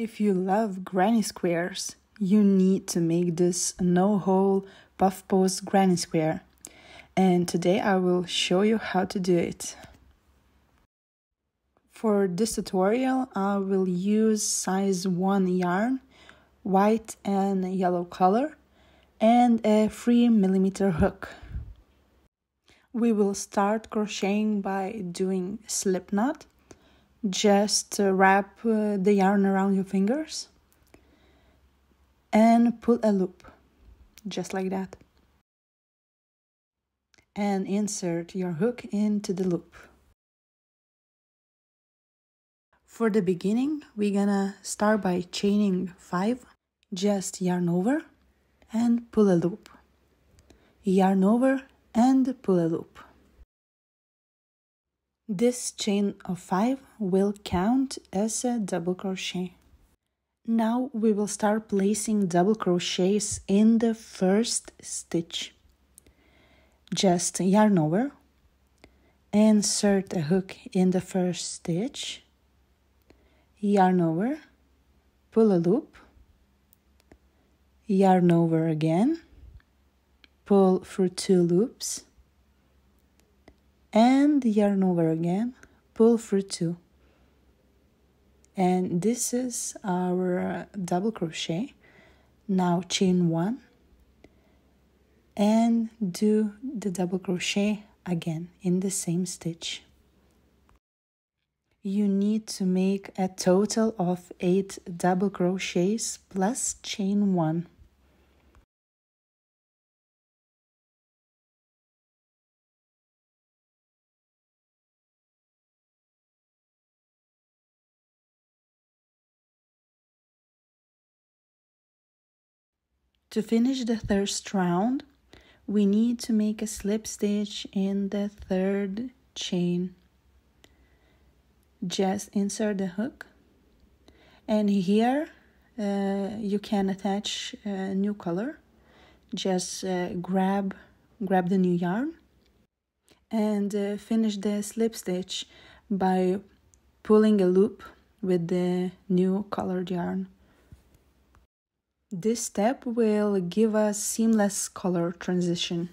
If you love granny squares, you need to make this no-hole puff post granny square. And today I will show you how to do it. For this tutorial, I will use size 1 yarn, white and yellow color, and a 3mm hook. We will start crocheting by doing slip knot. Just wrap the yarn around your fingers and pull a loop, just like that. And insert your hook into the loop. For the beginning, we're gonna start by chaining 5. Just yarn over and pull a loop. Yarn over and pull a loop. This chain of 5 will count as a double crochet. Now we will start placing double crochets in the first stitch. Just yarn over, insert a hook in the first stitch, yarn over, pull a loop, yarn over again, pull through 2 loops, and yarn over again, pull through 2. And this is our double crochet. Now chain 1 and do the double crochet again in the same stitch. You need to make a total of 8 double crochets plus chain 1. To finish the first round, we need to make a slip stitch in the 3rd chain. Just insert the hook, and here you can attach a new color. Just grab the new yarn and finish the slip stitch by pulling a loop with the new colored yarn. This step will give us seamless color transition.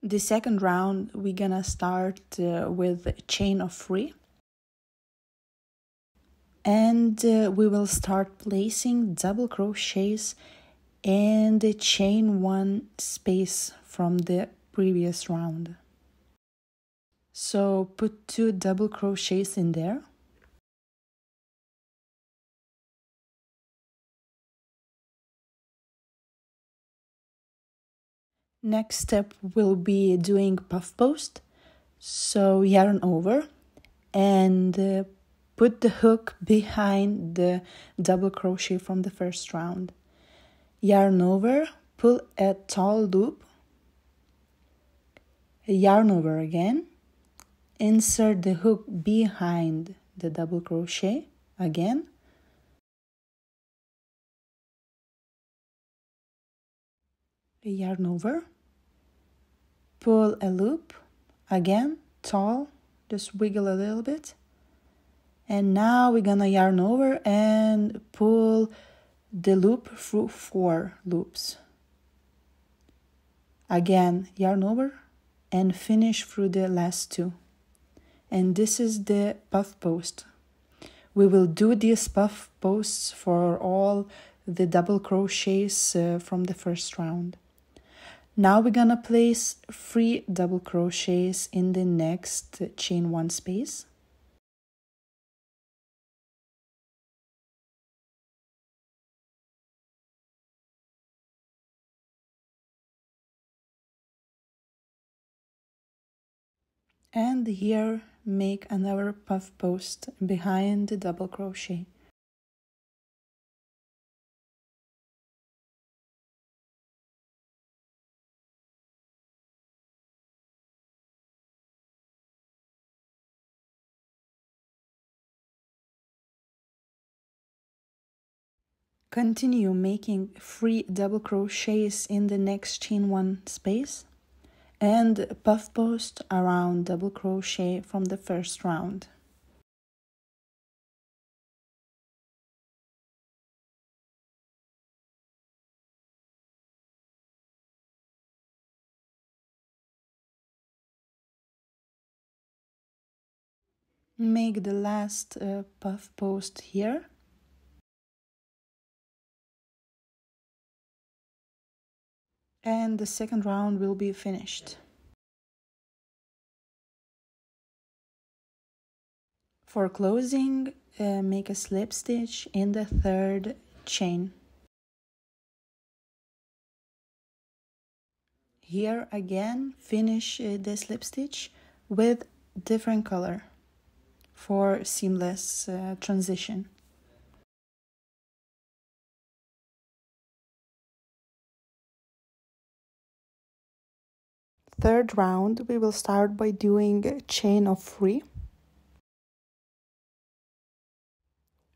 The second round, we're gonna start with a chain of 3. And we will start placing double crochets in the chain 1 space from the previous round. So put 2 double crochets in there. Next step will be doing puff post. So yarn over and put the hook behind the double crochet from the first round. Yarn over, pull a tall loop, yarn over again, insert the hook behind the double crochet again, yarn over, pull a loop, again, tall, just wiggle a little bit, and now we're gonna yarn over and pull the loop through 4 loops. Again, yarn over and finish through the last 2. And this is the puff post. We will do these puff posts for all the double crochets from the first round. Now we're gonna place 3 double crochets in the next chain 1 space. And here make another puff post behind the double crochet. Continue making 3 double crochets in the next chain 1 space and puff post around double crochet from the first round. Make the last puff post here. And the second round will be finished. For closing, make a slip stitch in the third chain. Here again, finish the slip stitch with different color for seamless transition. Third round, we will start by doing a chain of 3.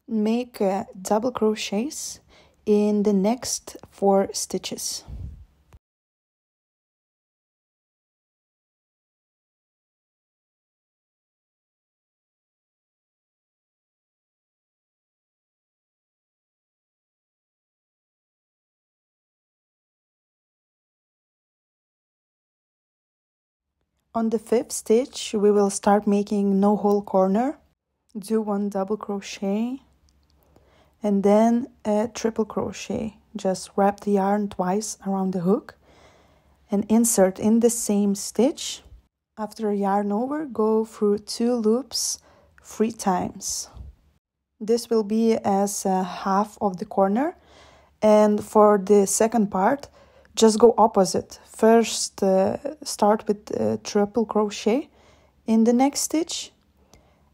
Make double crochets in the next 4 stitches. On the 5th stitch, we will start making no hole corner. Do 1 double crochet and then a triple crochet. Just wrap the yarn twice around the hook and insert in the same stitch. After a yarn over, go through 2 loops 3 times. This will be as half of the corner, and for the second part, just go opposite. First, start with triple crochet in the next stitch,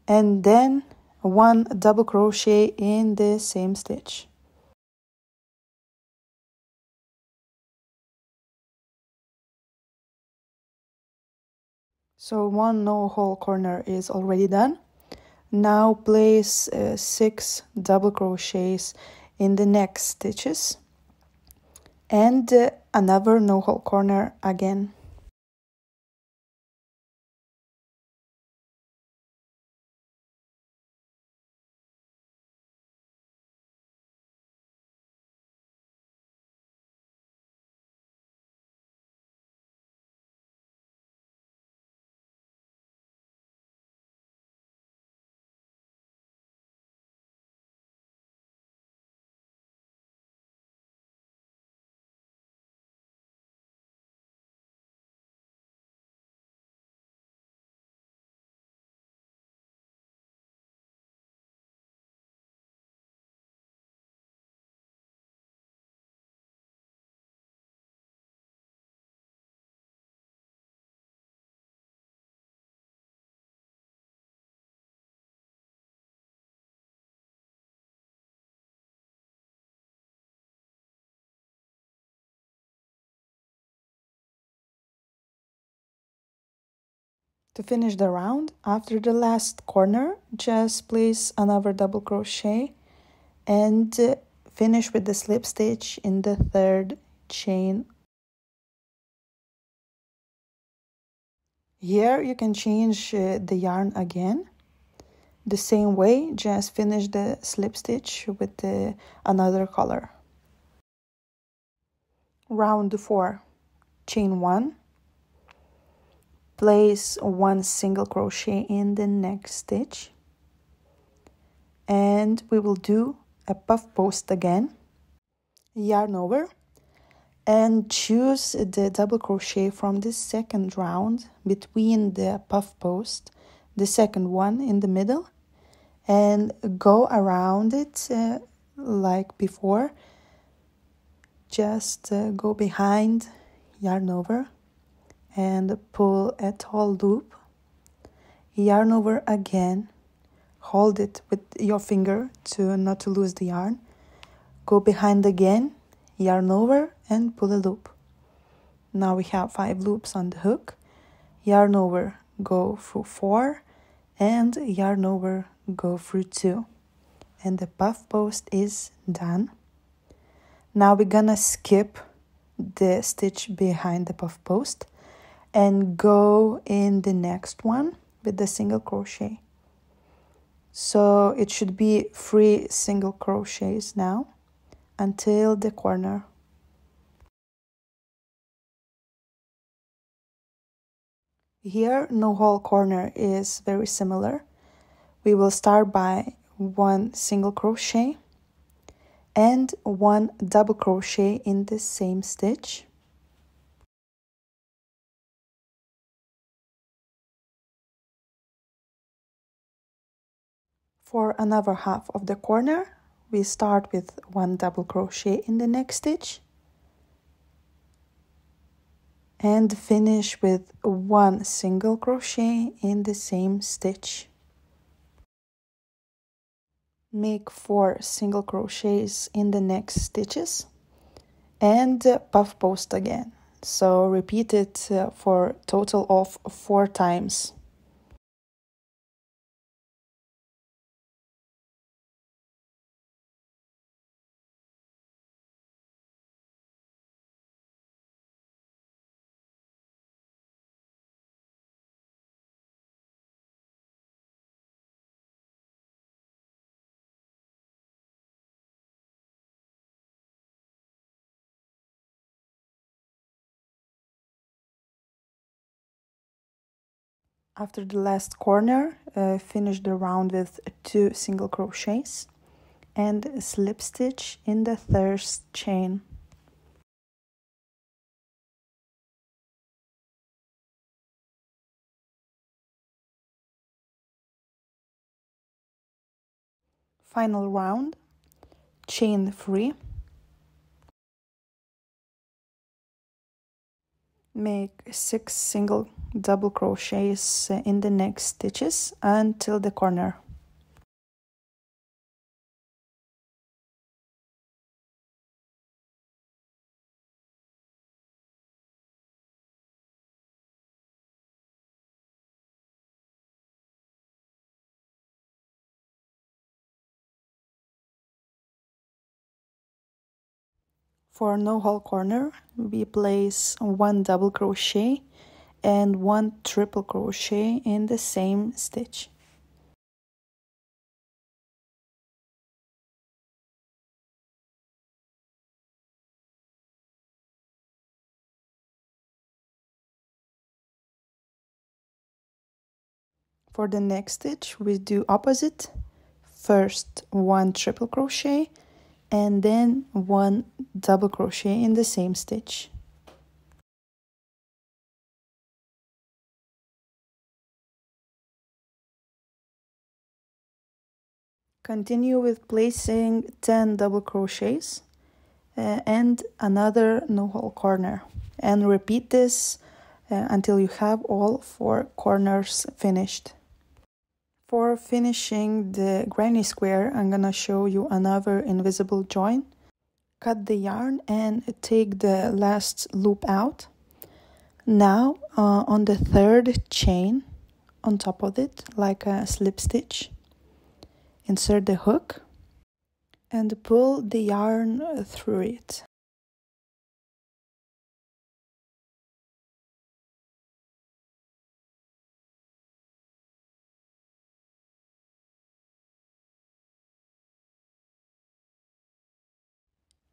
and then 1 double crochet in the same stitch. So 1 no hole corner is already done. Now place 6 double crochets in the next stitches and another no hole corner again. To finish the round, after the last corner, just place another double crochet and finish with the slip stitch in the third chain. Here you can change the yarn again. The same way, just finish the slip stitch with another color. Round 4, chain 1. Place 1 single crochet in the next stitch, and we will do a puff post again. Yarn over and choose the double crochet from the second round between the puff post, the second one in the middle, and go around it like before. Just go behind, yarn over, and pull a tall loop, yarn over again, hold it with your finger not to lose the yarn, go behind again, yarn over and pull a loop. Now we have 5 loops on the hook, yarn over, go through 4, and yarn over, go through 2, and the puff post is done. Now we're gonna skip the stitch behind the puff post and go in the next one with the single crochet. So it should be 3 single crochets now until the corner. Here, no hole corner is very similar. We will start by 1 single crochet and 1 double crochet in the same stitch. For another half of the corner, we start with 1 double crochet in the next stitch and finish with 1 single crochet in the same stitch. Make 4 single crochets in the next stitches and puff post again. So repeat it for a total of 4 times. After the last corner, finish the round with 2 single crochets and a slip stitch in the 3rd chain. Final round, chain 3. Make 6 single double crochets in the next stitches until the corner. For no hole corner, we place 1 double crochet and 1 triple crochet in the same stitch. For the next stitch, we do opposite. First 1 triple crochet and then 1 double crochet in the same stitch. Continue with placing 10 double crochets and another no hole corner, and repeat this until you have all 4 corners finished. For finishing the granny square, I'm gonna show you another invisible join. Cut the yarn and take the last loop out. Now on the 3rd chain on top of it, like a slip stitch, insert the hook and pull the yarn through it.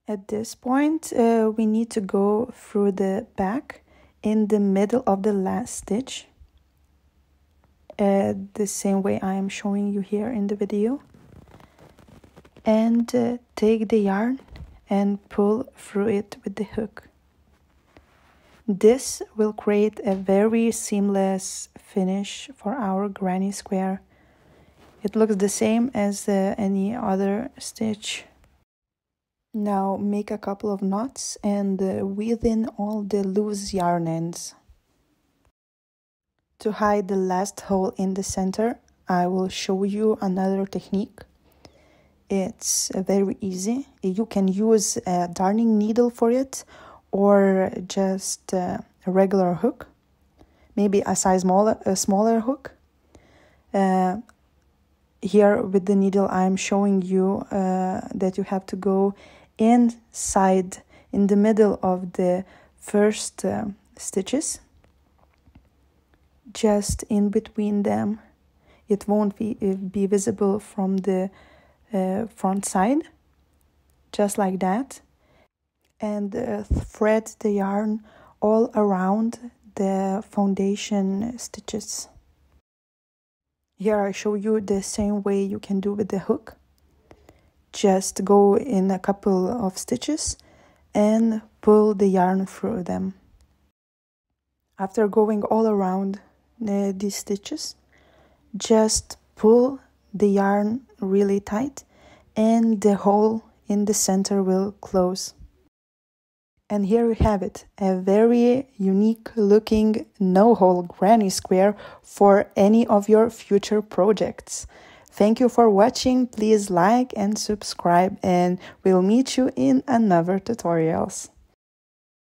At this point, we need to go through the back in the middle of the last stitch, the same way I am showing you here in the video, and take the yarn and pull through it with the hook. This will create a very seamless finish for our granny square. It looks the same as any other stitch. Now make a couple of knots and weave in all the loose yarn ends. To hide the last hole in the center, I will show you another technique. It's very easy. You can use a darning needle for it or just a regular hook, maybe a smaller hook. Here with the needle I'm showing you that you have to go inside in the middle of the first stitches just in between them. It won't be visible from the front side, just like that. And thread the yarn all around the foundation stitches. Here I show you the same way you can do with the hook. Just go in a couple of stitches and pull the yarn through them. After going all around these stitches, just pull the yarn really tight and the hole in the center will close. And here we have it, a very unique looking no-hole granny square for any of your future projects. Thank you for watching. Please like and subscribe, and we'll meet you in another tutorials.